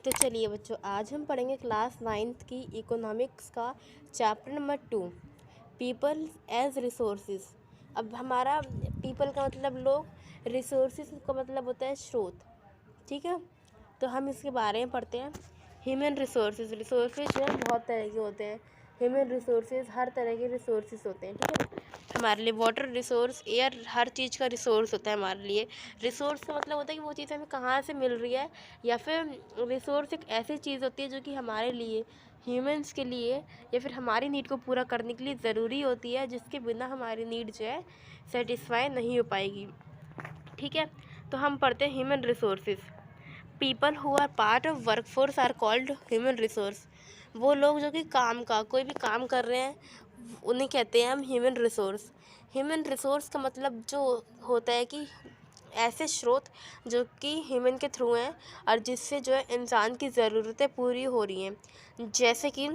तो चलिए बच्चों, आज हम पढ़ेंगे क्लास 9th की इकोनॉमिक्स का chapter number 2, people as resources. अब हमारा पीपल का मतलब लोग, रिसोर्सेज का मतलब होता है स्रोत। ठीक है, तो हम इसके बारे में पढ़ते हैं। ह्यूमन रिसोर्सेज जो है बहुत तरह के होते हैं। ह्यूमन रिसोर्सेज हर तरह के रिसोर्सेज होते हैं। ठीक है, हमारे लिए वाटर रिसोर्स, एयर, हर चीज़ का रिसोर्स होता है हमारे लिए। रिसोर्स का मतलब होता है कि वो चीज़ हमें कहाँ से मिल रही है, या फिर रिसोर्स एक ऐसी चीज़ होती है जो कि हमारे लिए, ह्यूमंस के लिए, या फिर हमारी नीड को पूरा करने के लिए ज़रूरी होती है, जिसके बिना हमारी नीड जो है सेटिस्फाई नहीं हो पाएगी। ठीक है, तो हम पढ़ते हैं human resources. People who are part of workforce are called human resource. वो लोग जो कि कोई भी काम कर रहे हैं, उन्हें कहते हैं हम ह्यूमन रिसोर्स। ह्यूमन रिसोर्स का मतलब जो होता है कि ऐसे स्रोत जो कि ह्यूमन के थ्रू हैं और जिससे जो है इंसान की ज़रूरतें पूरी हो रही हैं। जैसे कि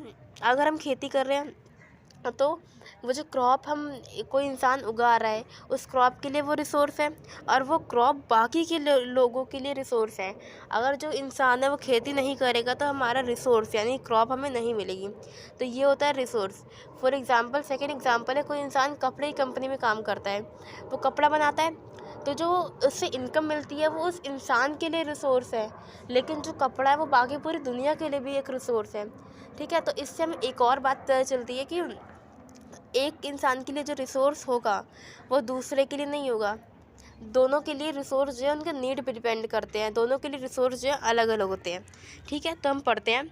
अगर हम खेती कर रहे हैं, तो वो जो क्रॉप हम कोई इंसान उगा रहा है, उस क्रॉप के लिए वो रिसोर्स है, और वो क्रॉप बाकी के लोगों के लिए रिसोर्स है। अगर जो इंसान है वो खेती नहीं करेगा तो हमारा रिसोर्स यानी क्रॉप हमें नहीं मिलेगी। तो ये होता है resource. For example, second example है, कोई इंसान कपड़े की कंपनी में काम करता है, वो कपड़ा बनाता है, तो जो उससे इनकम मिलती है वो उस इंसान के लिए रिसोर्स है, लेकिन जो कपड़ा है वो बाकी पूरी दुनिया के लिए भी एक रिसोर्स है। ठीक है, तो इससे हमें एक और बात पता चलती है कि एक इंसान के लिए जो रिसोर्स होगा वो दूसरे के लिए नहीं होगा। दोनों के लिए रिसोर्स जो है उनके नीड पे डिपेंड करते हैं, दोनों के लिए रिसोर्स जो है अलग अलग होते हैं। ठीक है, तो हम पढ़ते हैं।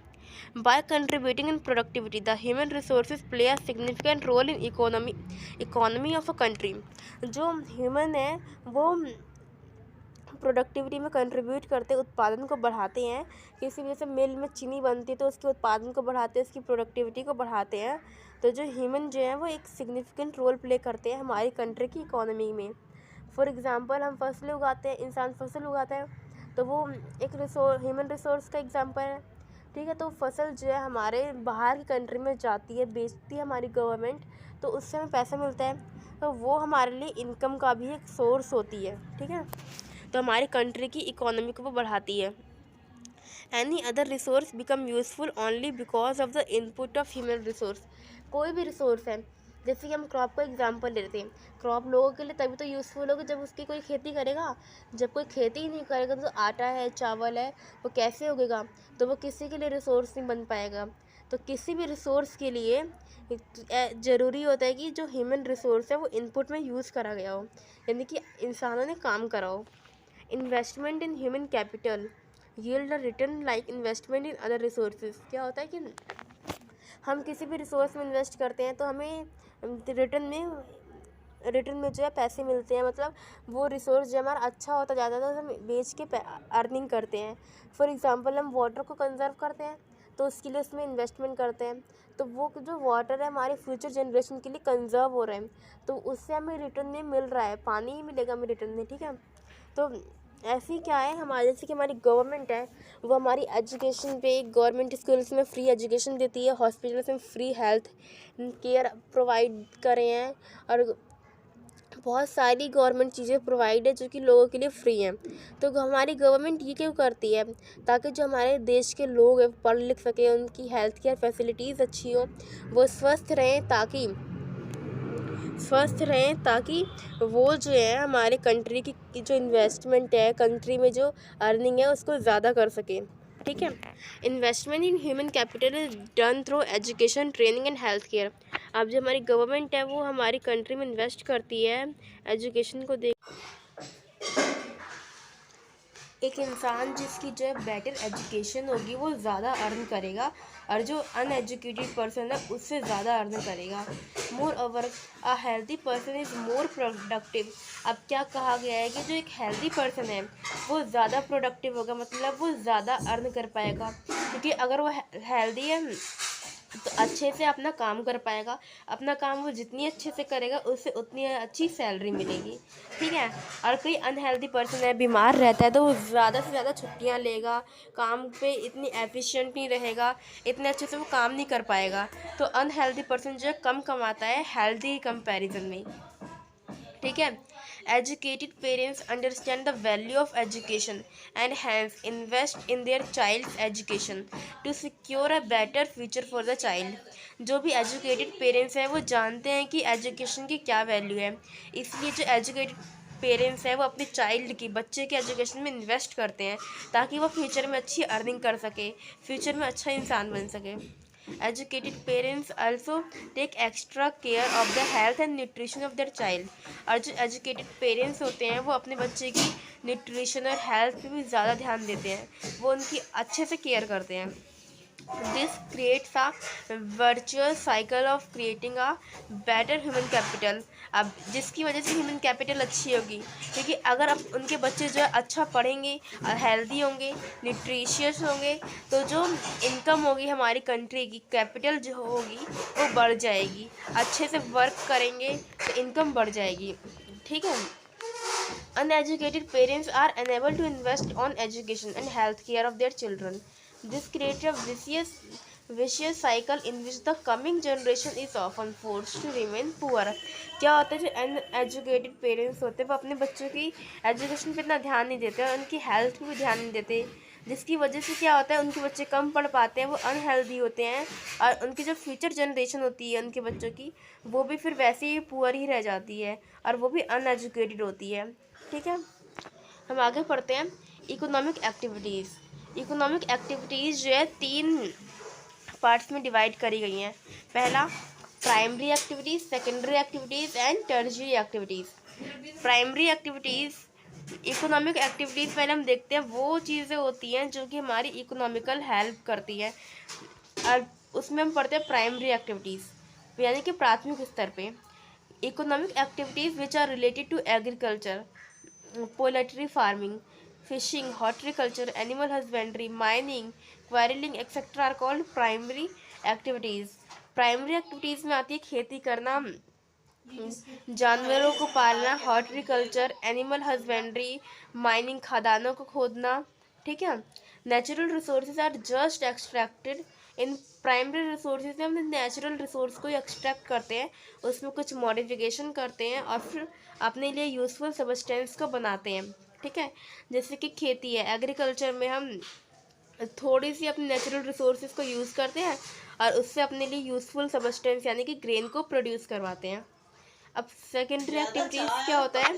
By contributing in productivity the human resources play a significant role in economy of a country. जो ह्यूमन है वो प्रोडक्टिविटी में कंट्रीब्यूट करते, उत्पादन को बढ़ाते हैं। किसी वजह से मिल में चीनी बनती है तो उसके उत्पादन को बढ़ाते हैं, उसकी प्रोडक्टिविटी को बढ़ाते हैं। तो जो ह्यूमन जो है वो एक सिग्निफिकेंट रोल प्ले करते हैं हमारी कंट्री की इकोनॉमी में। फॉर एग्ज़ाम्पल, हम फसलें उगाते हैं, इंसान फसल उगाता है, तो वो एक ह्यूमन रिसोर्स का एग्जाम्पल है। ठीक है, तो फसल जो है हमारे बाहर की कंट्री में जाती है, बेचती है हमारी गवर्नमेंट, तो उससे हमें पैसा मिलता है, तो वो हमारे लिए इनकम का भी एक सोर्स होती है। ठीक है, तो हमारी कंट्री की इकोनॉमी को वो बढ़ाती है। Any other resource become useful only because of the input of human resource. कोई भी रिसोर्स है, जैसे कि हम क्रॉप का एग्जांपल लेते हैं, क्रॉप लोगों के लिए तभी तो यूज़फुल होगी जब उसकी कोई खेती करेगा। जब कोई खेती ही नहीं करेगा तो आटा है, चावल है, वो कैसे उगेगा? तो वो किसी के लिए रिसोर्स नहीं बन पाएगा। तो किसी भी रिसोर्स के लिए ज़रूरी होता है कि जो ह्यूमन रिसोर्स है वो इनपुट में यूज़ करा गया हो, यानी कि इंसानों ने काम करा हो। Investment in human capital yield a return like investment in other resources। क्या होता है कि हम किसी भी रिसोर्स में इन्वेस्ट करते हैं तो हमें रिटर्न में जो है पैसे मिलते हैं। मतलब वो रिसोर्स जो हमारा अच्छा होता जाता है तो हम बेच के अर्निंग करते हैं। फॉर एग्ज़ाम्पल, हम वाटर को कंजर्व करते हैं तो उसके लिए उसमें इन्वेस्टमेंट करते हैं, तो वो जो वाटर है हमारे फ्यूचर जनरेशन के लिए कंजर्व हो रहा है, तो उससे हमें रिटर्न में मिल रहा है, पानी ही मिलेगा हमें रिटर्न में। ठीक है, तो ऐसी क्या है, हमारे जैसे कि हमारी गवर्नमेंट है, वो हमारी एजुकेशन पे गवर्नमेंट स्कूल्स में फ्री एजुकेशन देती है, हॉस्पिटल्स में फ्री हेल्थ केयर प्रोवाइड कर रहे हैं, और बहुत सारी गवर्नमेंट चीज़ें प्रोवाइड है जो कि लोगों के लिए फ्री हैं। तो हमारी गवर्नमेंट ये क्यों करती है? ताकि जो हमारे देश के लोग हैं पढ़ लिख सकें, उनकी हेल्थ केयर फैसिलिटीज़ अच्छी हो, वो स्वस्थ रहें, ताकि वो जो है हमारे कंट्री की जो इन्वेस्टमेंट है, कंट्री में जो अर्निंग है उसको ज़्यादा कर सकें। ठीक है, investment in human capital is done through education, training and health care. अब जो हमारी गवर्नमेंट है वो हमारी कंट्री में इन्वेस्ट करती है एजुकेशन को देख। एक इंसान जिसकी जो है बेटर एजुकेशन होगी वो ज़्यादा अर्न करेगा, और जो अनएजुकेटेड पर्सन है उससे ज़्यादा अर्न करेगा। More over a healthy person is more productive. अब क्या कहा गया है कि जो एक हेल्दी पर्सन है वो ज़्यादा प्रोडक्टिव होगा, मतलब वो ज़्यादा अर्न कर पाएगा, क्योंकि अगर वो हेल्दी है तो अच्छे से अपना काम कर पाएगा। अपना काम वो जितनी अच्छे से करेगा उससे उतनी अच्छी सैलरी मिलेगी। ठीक है, और कोई अनहेल्दी पर्सन है, बीमार रहता है, तो वो ज़्यादा से ज़्यादा छुट्टियां लेगा, काम पे इतनी एफिशिएंट नहीं रहेगा, इतने अच्छे से वो काम नहीं कर पाएगा। तो अनहेल्दी पर्सन जो है कम कमाता है हेल्दी कंपैरिजन में। ठीक है, Educated parents understand the value of education and hence invest in their child's education to secure a better future for the child. जो भी एजुकेटेड पेरेंट्स हैं वो जानते हैं कि एजुकेशन की क्या वैल्यू है, इसलिए जो एजुकेटेड पेरेंट्स हैं वो अपने चाइल्ड की, बच्चे के एजुकेशन में इन्वेस्ट करते हैं ताकि वो फ्यूचर में अच्छी अर्निंग कर सके, फ्यूचर में अच्छा इंसान बन सके. Educated parents also take extra care of the health and nutrition of their child. और जो एजुकेटेड पेरेंट्स होते हैं वो अपने बच्चे की न्यूट्रिशन और हेल्थ पे भी ज़्यादा ध्यान देते हैं, वो उनकी अच्छे से केयर करते हैं. This creates a virtuous cycle of creating a better human capital. अब जिसकी वजह से ह्यूमन कैपिटल अच्छी होगी, क्योंकि अगर अब उनके बच्चे जो है अच्छा पढ़ेंगे और हेल्दी होंगे, न्यूट्रिशियस होंगे, तो जो इनकम होगी हमारी कंट्री की, कैपिटल जो होगी वो बढ़ जाएगी. अच्छे से वर्क करेंगे तो इनकम बढ़ जाएगी. ठीक है. Uneducated parents are unable to invest on education and health care of their children. This creates a vicious cycle in which the coming generation is often forced to remain poor. क्या होता है, जो uneducated parents होते हैं वो अपने बच्चों की एजुकेशन पे इतना ध्यान नहीं देते और उनकी हेल्थ पे भी ध्यान नहीं देते, जिसकी वजह से क्या होता है उनके बच्चे कम पढ़ पाते हैं, वो अनहेल्दी होते हैं और उनकी जो फ्यूचर जनरेशन होती है उनके बच्चों की, वो भी फिर वैसे ही पुअर ही रह जाती है और वो भी अनएजुकेटेड होती है. ठीक है. हम आगे पढ़ते हैं. Economic activities. इकोनॉमिक एक्टिविटीज़ जो है 3 पार्ट्स में डिवाइड करी गई हैं. पहला primary activities, secondary activities and tertiary activities. Primary activities, economic activities पहले हम देखते हैं वो चीज़ें होती हैं जो कि हमारी इकोनॉमिकल हेल्प करती है, और उसमें हम पढ़ते हैं प्राइमरी एक्टिविटीज़ यानी कि प्राथमिक स्तर पे. Economic activities which are related to agriculture, poultry farming, fishing, horticulture, animal husbandry, mining, quarrying, etc. are called primary activities. Primary activities में आती है खेती करना, जानवरों को पालना, हॉर्टिकल्चर, एनिमल हस्बेंड्री, माइनिंग, खदानों को खोदना. ठीक है. Natural resources are just extracted. इन प्राइमरी रिसोर्सेज में हम नेचुरल रिसोर्स को एक्सट्रैक्ट करते हैं, उसमें कुछ मॉडिफिकेशन करते हैं और फिर अपने लिए यूजफुल सब्सटेंस को बनाते हैं. ठीक है. जैसे कि खेती है, एग्रीकल्चर में हम थोड़ी सी अपने नेचुरल रिसोर्सेज को यूज़ करते हैं और उससे अपने लिए यूज़फुल सब्सटेंस यानी कि ग्रेन को प्रोड्यूस करवाते हैं. अब सेकेंडरी एक्टिविटीज़ क्या होता है,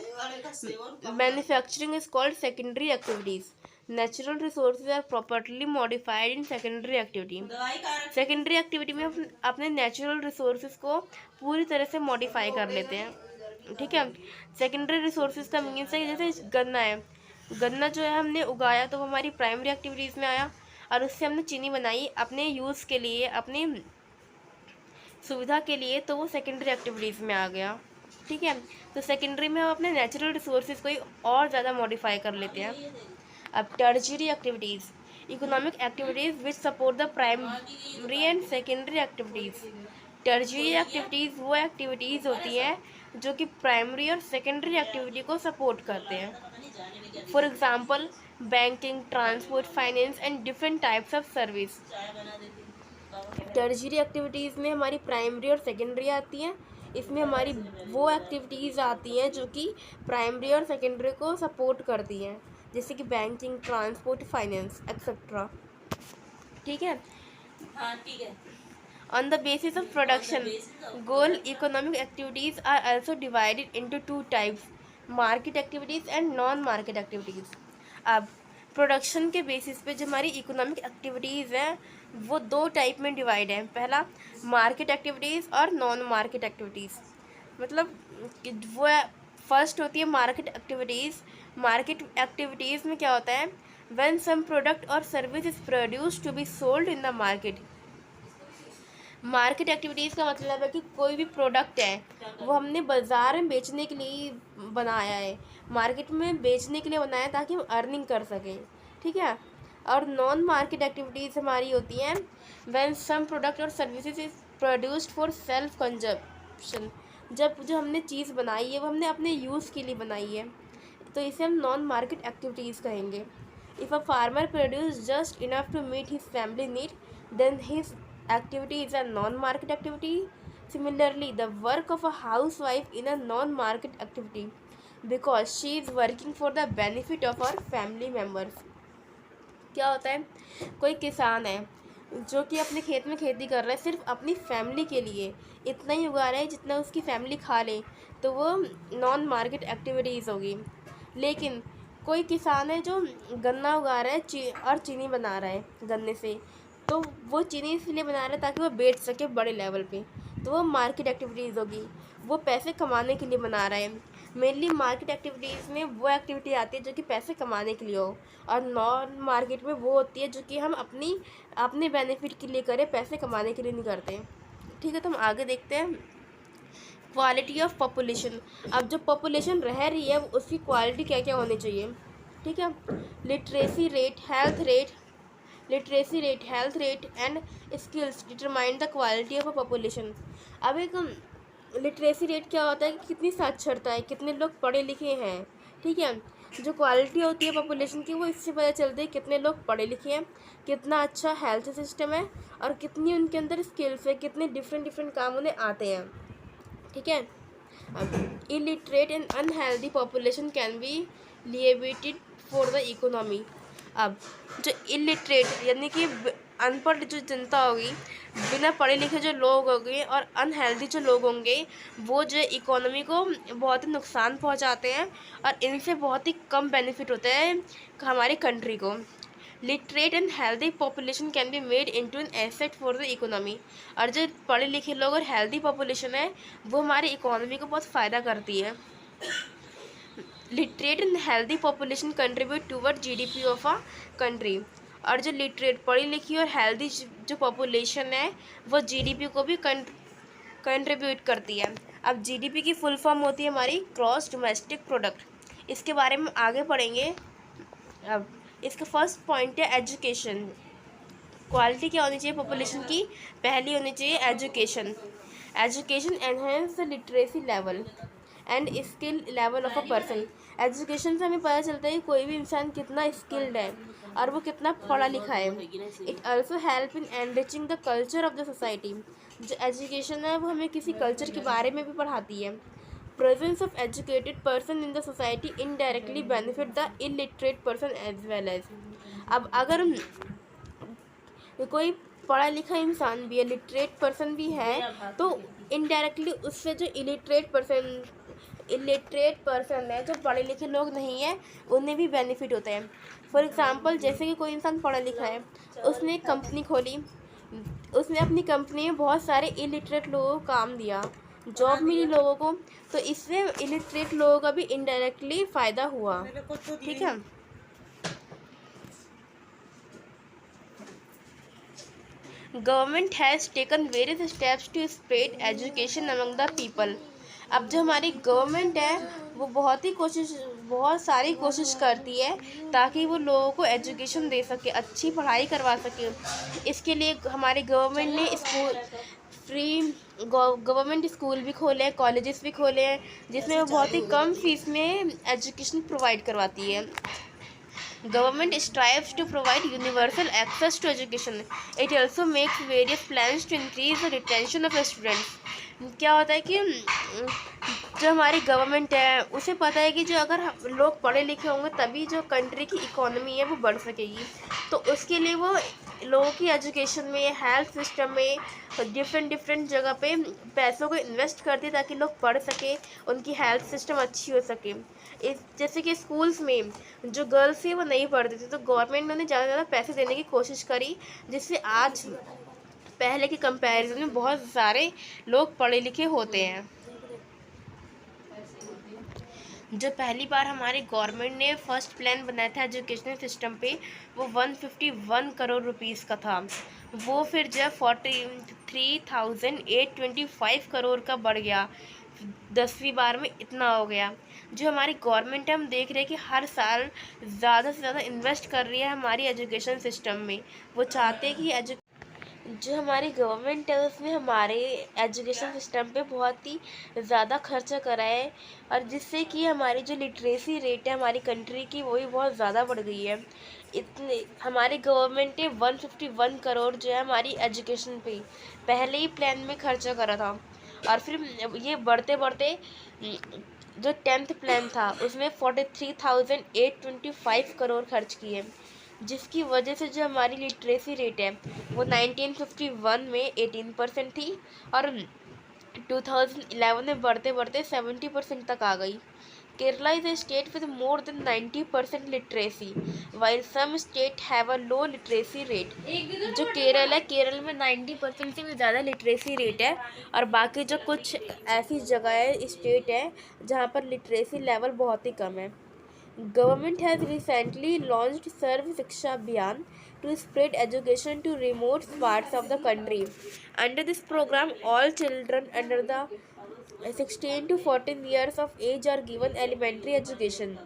manufacturing is called secondary activities. Natural resources are properly modified in secondary activity. Secondary activity में हम अपने नेचुरल रिसोर्सेज को पूरी तरह से मॉडिफाई कर लेते हैं. ठीक है. सेकेंडरी रिसोर्सेज का मीन्स है जैसे गन्ना है, गन्ना जो है हमने उगाया तो वो हमारी प्राइमरी एक्टिविटीज़ में आया और उससे हमने चीनी बनाई अपने यूज़ के लिए, अपनी सुविधा के लिए, तो वो सेकेंडरी एक्टिविटीज़ में आ गया. ठीक है. तो सेकेंडरी में हम अपने नेचुरल रिसोर्सेज को ही और ज़्यादा मॉडिफाई कर लेते हैं. अब tertiary activities, economic activities which support the primary and secondary activities. Tertiary activities वो एक्टिविटीज़ होती हैं जो कि प्राइमरी और सेकेंडरी एक्टिविटी को सपोर्ट करते हैं. For example banking, transport, finance and different types of service. Tertiary activities में हमारी प्राइमरी और सेकेंडरी आती हैं. इसमें हमारी वो एक्टिविटीज़ आती हैं जो कि प्राइमरी और सेकेंडरी को सपोर्ट करती हैं, जैसे कि बैंकिंग, ट्रांसपोर्ट, फाइनेंस एक्सेट्रा. ठीक है. हाँ ठीक है. On the basis of production goal, economic activities are also divided into 2 types, market activities and non-market activities. अब प्रोडक्शन के बेसिस पे जो हमारी इकोनॉमिक एक्टिविटीज़ हैं वो 2 टाइप में डिवाइड है. पहला मार्केट एक्टिविटीज़ और नॉन मार्केट एक्टिविटीज़. मतलब वो फर्स्ट होती है मार्केट एक्टिविटीज़. मार्केट एक्टिविटीज़ में क्या होता है, व्हेन सम प्रोडक्ट और service is produced to be sold in the market. Market activities का मतलब है कि कोई भी प्रोडक्ट है वो हमने बाज़ार में बेचने के लिए बनाया है, मार्केट में बेचने के लिए बनाया है ताकि हम अर्निंग कर सकें. ठीक है. और नॉन मार्केट एक्टिविटीज़ हमारी होती हैं व्हेन सम प्रोडक्ट और services is produced for self consumption. जब जो हमने चीज़ बनाई है वो हमने अपने यूज़ के लिए बनाई है, तो इसे हम नॉन मार्केट एक्टिविटीज़ कहेंगे. If a farmer produce just enough to meet his family need then his activity is a non-market activity. Similarly, the work of a housewife in a non-market activity. Because she is working for the benefit of our family members. क्या होता है, कोई किसान है जो कि अपने खेत में खेती कर रहा है सिर्फ अपनी फैमिली के लिए, इतना ही उगा रहा है जितना उसकी फैमिली खा ले, तो वो नॉन मार्केट एक्टिविटीज़ होगी। लेकिन कोई किसान है जो गन्ना उगा रहा है और चीनी बना रहा है गन्ने से, तो वो चीनी इसलिए बना रहा है ताकि वो बेच सके बड़े लेवल पे, तो वो मार्केट एक्टिविटीज़ होगी। वो पैसे कमाने के लिए बना रहा है। मेनली मार्केट एक्टिविटीज़ में वो एक्टिविटी आती है जो कि पैसे कमाने के लिए हो, और नॉन मार्केट में वो होती है जो कि हम अपने बेनिफिट के लिए करें, पैसे कमाने के लिए नहीं करते। ठीक है, तो हम आगे देखते हैं। Quality of population. अब जो पॉपुलेशन रह रही है उसकी क्वालिटी क्या क्या होनी चाहिए। ठीक है, literacy rate, health rate and skills determine the quality of a population. अब एक लिटरेसी रेट क्या होता है कि कितनी साक्षरता है, कितने लोग पढ़े लिखे हैं। ठीक है, जो क्वालिटी होती है पॉपुलेशन की वो इससे पता चलती है कितने लोग पढ़े लिखे हैं, कितना अच्छा हेल्थ सिस्टम है, और कितनी उनके अंदर स्किल्स है, कितने डिफरेंट काम उन्हें आते हैं। ठीक है, अब illiterate and unhealthy population can be liabilitated for the economy. अब जो इलिटरेट यानी कि अनपढ़ जो जनता होगी, बिना पढ़े लिखे जो लोग होंगे और अनहेल्दी जो लोग होंगे, वो जो इकोनॉमी को बहुत ही नुकसान पहुंचाते हैं और इनसे बहुत ही कम बेनिफिट होता है हमारी कंट्री को। Literate and healthy population can be made into an asset for the economy. और जो पढ़े लिखे लोग और हेल्दी पॉपुलेशन है वो हमारी इकोनॉमी को बहुत फ़ायदा करती है। Literate and healthy population contribute toward GDP of a country. और जो लिटरेट पढ़ी लिखी और हेल्दी जो पॉपुलेशन है वो जीडीपी को भी कंट्रीब्यूट करती है। अब जीडीपी की फुल फॉर्म होती है हमारी ग्रॉस डोमेस्टिक प्रोडक्ट। इसके बारे में आगे पढ़ेंगे। अब इसका फर्स्ट पॉइंट है एजुकेशन। क्वालिटी क्या होनी चाहिए पॉपुलेशन की, पहली होनी चाहिए education. Education enhance the literacy level and skill level of a person. Education से हमें पता चलता है कि कोई भी इंसान कितना स्किल्ड है और वो कितना पढ़ा लिखा है। It also help in enriching the culture of the society. जो एजुकेशन है वो हमें किसी कल्चर के बारे में भी पढ़ाती है। Presence of educated person in the society indirectly benefit the illiterate person as well as. अब अगर कोई पढ़ा लिखा इंसान भी है, लिटरेट पर्सन भी है, तो इनडायरेक्टली उससे जो इलिटरेट पर्सन है, जो पढ़े लिखे लोग नहीं है, उन्हें भी बेनिफिट होता है। फॉर एग्ज़ाम्पल, जैसे कि कोई इंसान पढ़ा लिखा है, उसने एक कंपनी खोली, उसने अपनी कंपनी में बहुत सारे इलिटरेट लोगों को काम दिया, जॉब मिली लोगों को, तो इससे इलिटरेट लोगों का भी इनडायरेक्टली फ़ायदा हुआ। ठीक है, government has taken various steps to spread education among the people. अब जो हमारी गवर्नमेंट है वो बहुत सारी कोशिश करती है ताकि वो लोगों को एजुकेशन दे सके, अच्छी पढ़ाई करवा सके। इसके लिए हमारी गवर्नमेंट ने गवर्नमेंट स्कूल भी खोले हैं, कॉलेजेस भी खोले हैं, जिसमें वो बहुत ही कम फीस में एजुकेशन प्रोवाइड करवाती है। Government strives to provide universal access to education. It also makes various plans to increase the retention of students. क्या होता है कि जो हमारी गवर्नमेंट है उसे पता है कि जो अगर लोग पढ़े लिखे होंगे तभी जो कंट्री की इकोनॉमी है वो बढ़ सकेगी, तो उसके लिए वो लोगों की एजुकेशन में, हेल्थ सिस्टम में डिफरेंट जगह पे पैसों को इन्वेस्ट करती है ताकि लोग पढ़ सके, उनकी हेल्थ सिस्टम अच्छी हो सके। जैसे कि स्कूल्स में जो गर्ल्स थी वो नहीं पढ़ती थी, तो गवर्नमेंट ने ज़्यादा से ज़्यादा पैसे देने की कोशिश करी, जिससे आज पहले के कंपैरिजन में बहुत सारे लोग पढ़े लिखे होते हैं। जो पहली बार हमारी गवर्नमेंट ने फर्स्ट प्लान बनाया था एजुकेशनल सिस्टम पे, वो 151 करोड़ रुपीस का था। वो फिर जब 43,825 करोड़ का बढ़ गया, 10वीं बार में इतना हो गया। जो हमारी गवर्नमेंट है, हम देख रहे हैं कि हर साल ज़्यादा से ज़्यादा इन्वेस्ट कर रही है हमारी एजुकेशन सिस्टम में। वो चाहते हैं कि जो हमारी गवर्नमेंट है उसने हमारे एजुकेशन सिस्टम पे बहुत ही ज़्यादा खर्चा करा है, और जिससे कि हमारी जो लिटरेसी रेट है हमारी कंट्री की वो भी बहुत ज़्यादा बढ़ गई है। इतने हमारी गवर्नमेंट ने 151 करोड़ जो है हमारी एजुकेशन पे पहले ही प्लान में खर्चा करा था, और फिर ये बढ़ते बढ़ते जो 10th प्लान था उसमें 43,825 करोड़ खर्च किए, जिसकी वजह से जो हमारी लिटरेसी रेट है वो 1951 में 18% थी और 2011 में बढ़ते बढ़ते 70% तक आ गई। Kerala is a state with more than 90% literacy, while some states have a low literacy rate. जो केरल है, केरल में 90% से भी ज़्यादा लिटरेसी रेट है, और बाकी जो कुछ ऐसी जगह है, स्टेट है, जहाँ पर लिटरेसी लेवल बहुत ही कम है। Government has recently launched Sarv Shiksha Abhiyan to spread education to remote parts of the country. Under this program, all children under the 16 to 14 years of age are given elementary education.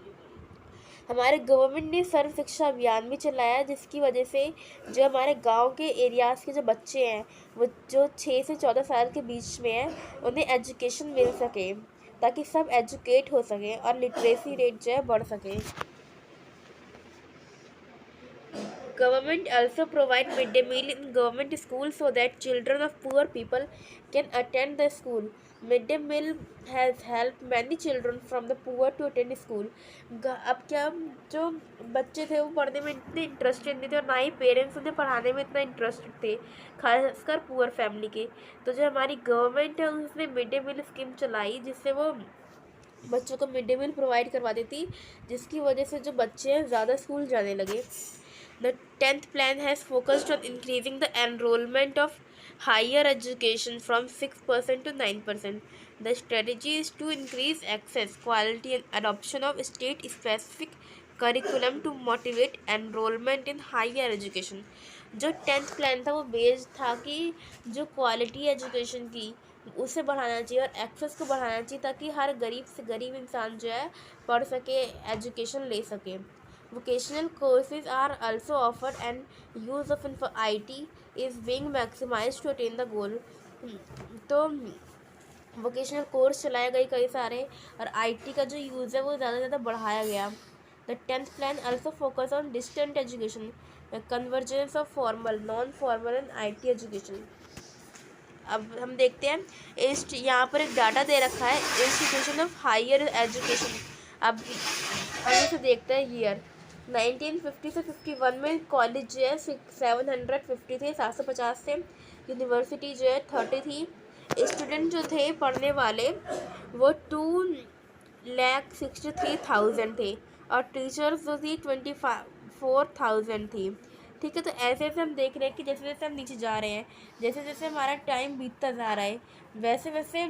हमारे government ने सर्व शिक्षा अभियान भी चलाया, जिसकी वजह से जो हमारे गांव के एरियाज़ के जो बच्चे हैं वो जो 6 से 14 साल के बीच में हैं उन्हें एजुकेशन मिल सके, ताकि सब एजुकेट हो सकें और लिटरेसी रेट जो है बढ़ सके। Government also provide midday meal in government schools so that children of poor people can attend the school. Midday meal has helped many children from the poor to attend school. अब क्या, जो बच्चे थे वो पढ़ने में इतने इंटरेस्टेड नहीं थे और ना ही पेरेंट्स उन्हें पढ़ाने में इतना इंटरेस्टेड थे, खासकर पुअर फैमिली के। तो जो हमारी गवर्नमेंट है उसने मिड डे मील स्कीम चलाई, जिससे वो बच्चों को मिड डे मील प्रोवाइड करवाती थी, जिसकी वजह से जो बच्चे हैं ज़्यादा स्कूल जाने लगे। The 10th plan has focused on increasing the enrollment of higher education from 6% to 9%. The strategy is to increase access, quality and adoption of state-specific curriculum to motivate enrollment in higher education. जो 10th plan था वो based था कि जो quality education की उसे बढ़ाना चाहिए और एक्सेस को बढ़ाना चाहिए, ताकि हर गरीब से गरीब इंसान जो है पढ़ सके, एजुकेशन ले सके। Vocational courses are also offered and use of IT is being maximized to attain the goal. तो वोकेशनल कोर्स चलाए गए कई सारे और IT का जो यूज़ है वो ज़्यादा से ज़्यादा बढ़ाया गया। The 10th plan also focus on distant education, convergence of formal, non-formal and IT education. अब हम देखते हैं यहाँ पर एक डाटा दे रखा है इंस्टीट्यूशन ऑफ हायर एजुकेशन। अब हम इसे देखते हैं ईयर 1950 से 51 में कॉलेज जो है 750 थे, 750 थे। यूनिवर्सिटी जो है 30 थी। स्टूडेंट जो थे पढ़ने वाले वो 2,63,000 थे और टीचर्स जो थी 24,000 थी। ठीक है, तो ऐसे ऐसे हम देख रहे हैं कि जैसे जैसे हम नीचे जा रहे हैं, जैसे जैसे हमारा टाइम बीतता जा रहा है, वैसे वैसे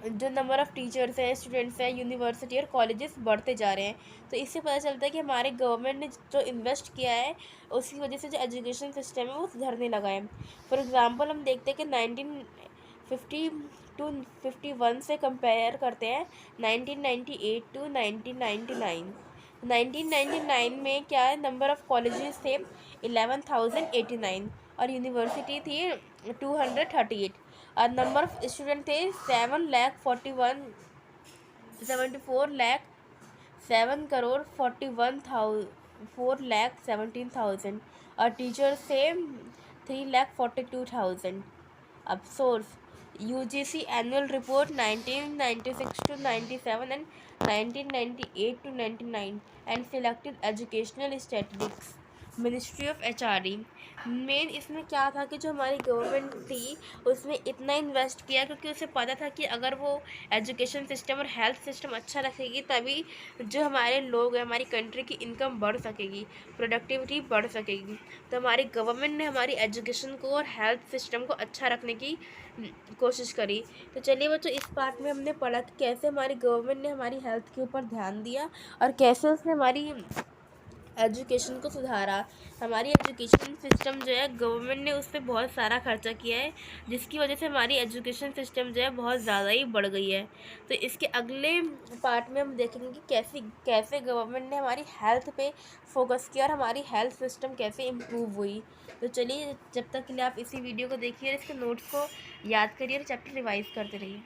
जो नंबर ऑफ़ टीचर्स हैं, स्टूडेंट्स हैं, यूनिवर्सिटी और कॉलेजेस बढ़ते जा रहे हैं। तो इससे पता चलता है कि हमारे गवर्नमेंट ने जो इन्वेस्ट किया है उसकी वजह से जो एजुकेशन सिस्टम है वो सुधरने लगा है। फॉर एग्ज़ाम्पल हम देखते हैं कि 1950 टू 51 से कंपेयर करते हैं 1998 टू 1999। 1999 में क्या है, नंबर ऑफ़ कॉलेजेस थे 11,089 और यूनिवर्सिटी थी 238 और नंबर ऑफ स्टूडेंट थे 7,41,417,000 और टीचर्स थे 3,42,000। अब source UGC annual report 1996 to 97 and 1998 to 99 and selected educational statistics, ministry of HRD। Main इसमें क्या था कि जो हमारी गवर्नमेंट थी उसमें इतना इन्वेस्ट किया क्योंकि उसे पता था कि अगर वो एजुकेशन सिस्टम और हेल्थ सिस्टम अच्छा रखेगी तभी जो हमारे लोग हैं, हमारी कंट्री की इनकम बढ़ सकेगी, प्रोडक्टिविटी बढ़ सकेगी। तो हमारी गवर्नमेंट ने हमारी एजुकेशन को और हेल्थ सिस्टम को अच्छा रखने की कोशिश करी। तो चलिए बच्चों, इस पार्ट में हमने पढ़ा कि कैसे हमारी गवर्नमेंट ने हमारी हेल्थ के ऊपर ध्यान दिया और कैसे उसने हमारी एजुकेशन को सुधारा। हमारी एजुकेशन सिस्टम जो है गवर्नमेंट ने उस पर बहुत सारा खर्चा किया है, जिसकी वजह से हमारी एजुकेशन सिस्टम जो है बहुत ज़्यादा ही बढ़ गई है। तो इसके अगले पार्ट में हम देखेंगे कि कैसे गवर्नमेंट ने हमारी हेल्थ पे फोकस किया और हमारी हेल्थ सिस्टम कैसे इम्प्रूव हुई। तो चलिए, जब तक के लिए आप इसी वीडियो को देखिए और इसके नोट्स को याद करिए और चैप्टर रिवाइज करते रहिए।